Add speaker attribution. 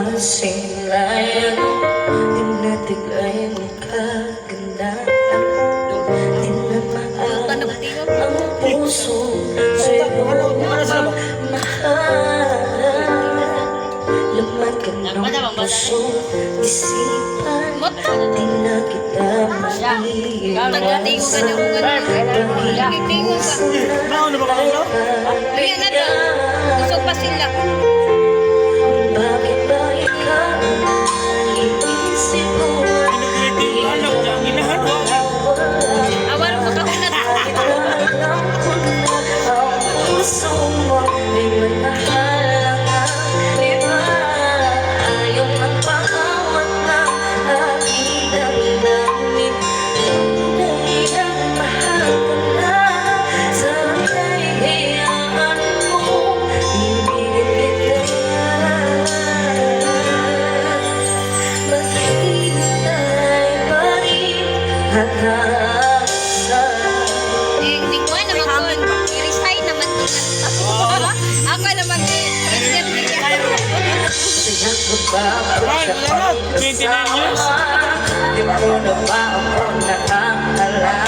Speaker 1: masinlayan, tinatigay ang kagandahan, tinamaan ang puso sa'yo mahal. Laman ka ng puso, isipan, di na kita maiiwan sa bakit ba ikaw iisip ko?
Speaker 2: Awal mo ka unat.
Speaker 1: Alam ko na ang puso mo ay manahalang di ba? Ayaw magpahawak ng aking damdamin. Tunay ang mahal ko na, sana'y hayaan mo ibigin kita. Maghihintay pa rin hangasa.
Speaker 2: Hindi ko naman ko. I-resign naman ko. Ako naman
Speaker 1: Sayang ko ba ako sa pag-kasama? Di mo na ba ako nakakala?